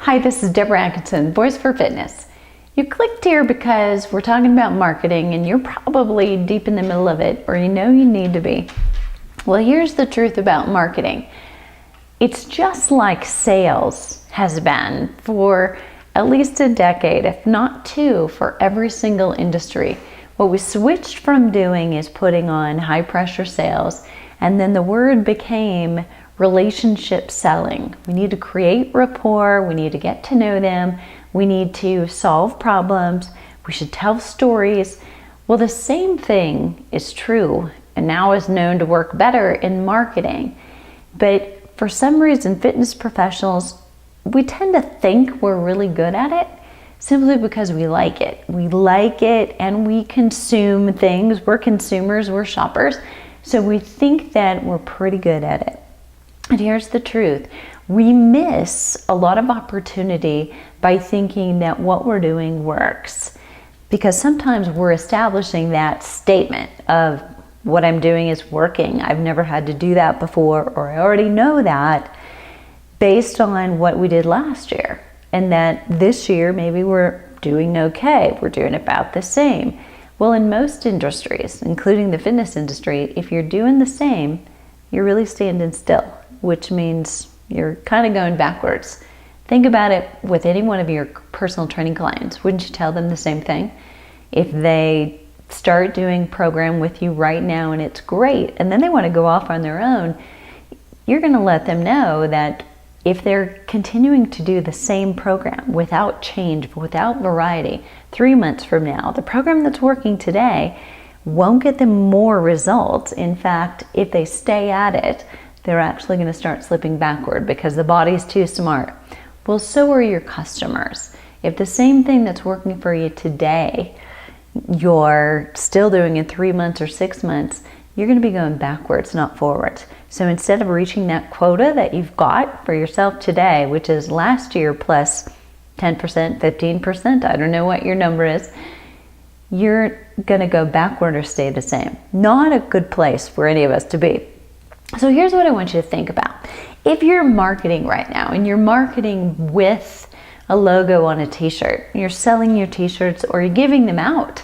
Hi, this is Deborah Atkinson, Voice for Fitness. You clicked here because we're talking about marketing and you're probably deep in the middle of it, or you know you need to be. Well, here's the truth about marketing. It's just like sales has been for at least a decade, if not two, for every single industry. What we switched from doing is putting on high pressure sales, and then the word became relationship selling. We need to create rapport, we need to get to know them, we need to solve problems, we should tell stories. Well, the same thing is true and now is known to work better in marketing. But for some reason, fitness professionals, we tend to think we're really good at it simply because we like it. We like it and we consume things. We're consumers, we're shoppers. So we think that we're pretty good at it. And here's the truth. We miss a lot of opportunity by thinking that what we're doing works. Because sometimes we're establishing that statement of what I'm doing is working. I've never had to do that before, or I already know that, based on what we did last year. And that this year, maybe we're doing okay. We're doing about the same. Well, in most industries, including the fitness industry, if you're doing the same, you're really standing still, which means you're kind of going backwards. Think about it with any one of your personal training clients. Wouldn't you tell them the same thing? If they start doing program with you right now and it's great, and then they want to go off on their own, you're going to let them know that if they're continuing to do the same program without change, without variety, 3 months from now, the program that's working today won't get them more results. In fact, if they stay at it, they're actually going to start slipping backward because the body's too smart. Well, so are your customers. If the same thing that's working for you today, you're still doing in 3 months or 6 months, you're going to be going backwards, not forwards. So instead of reaching that quota that you've got for yourself today, which is last year plus 10%, 15%, I don't know what your number is, you're going to go backward or stay the same. Not a good place for any of us to be. So here's what I want you to think about. If you're marketing right now and you're marketing with a logo on a t-shirt, you're selling your t-shirts or you're giving them out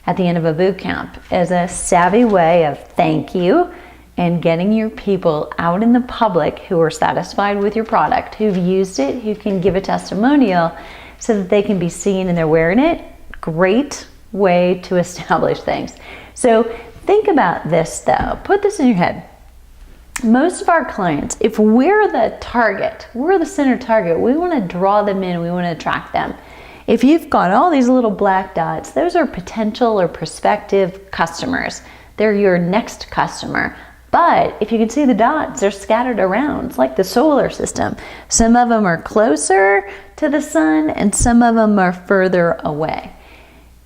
at the end of a boot camp as a savvy way of thank you and getting your people out in the public who are satisfied with your product, who've used it, who can give a testimonial so that they can be seen and they're wearing it. Great way to establish things. So think about this though. Put this in your head. Most of our clients, if we're the target, we're the center target, we want to draw them in, we want to attract them. If you've got all these little black dots, those are potential or prospective customers. They're your next customer. But if you can see the dots, they're scattered around. It's like the solar system. Some of them are closer to the sun and some of them are further away.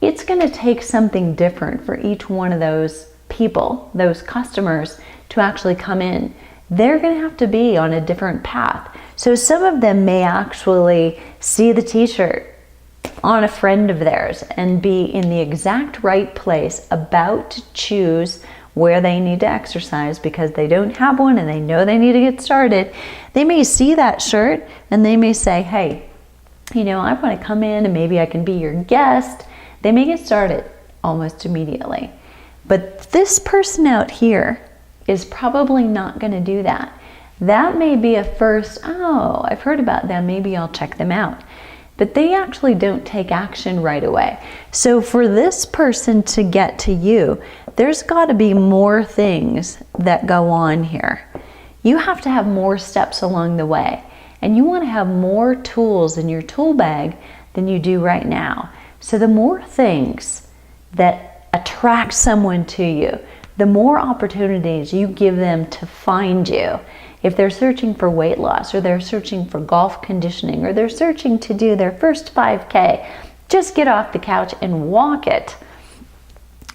It's going to take something different for each one of those people, those customers, to actually come in. They're going to have to be on a different path. So some of them may actually see the t-shirt on a friend of theirs and be in the exact right place, about to choose where they need to exercise because they don't have one and they know they need to get started. They may see that shirt and they may say, hey, you know, I want to come in and maybe I can be your guest. They may get started almost immediately. But this person out here is probably not going to do that. That may be a first, oh, I've heard about them, maybe I'll check them out. But they actually don't take action right away. So for this person to get to you, there's got to be more things that go on here. You have to have more steps along the way. And you want to have more tools in your tool bag than you do right now. So the more things that attract someone to you, the more opportunities you give them to find you. If they're searching for weight loss, or they're searching for golf conditioning, or they're searching to do their first 5K, just get off the couch and walk it.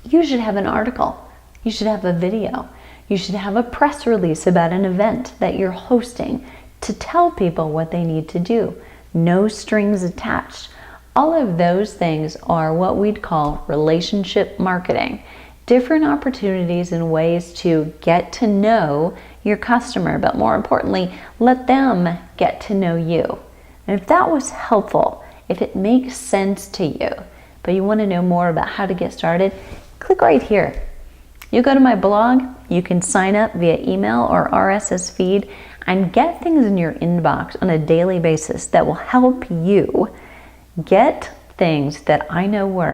You should have an article. You should have a video. You should have a press release about an event that you're hosting to tell people what they need to do. No strings attached. All of those things are what we'd call relationship marketing. Different opportunities and ways to get to know your customer, but more importantly, let them get to know you. And if that was helpful, if it makes sense to you, but you want to know more about how to get started, click right here. You go to my blog, you can sign up via email or RSS feed and get things in your inbox on a daily basis that will help you get things that I know work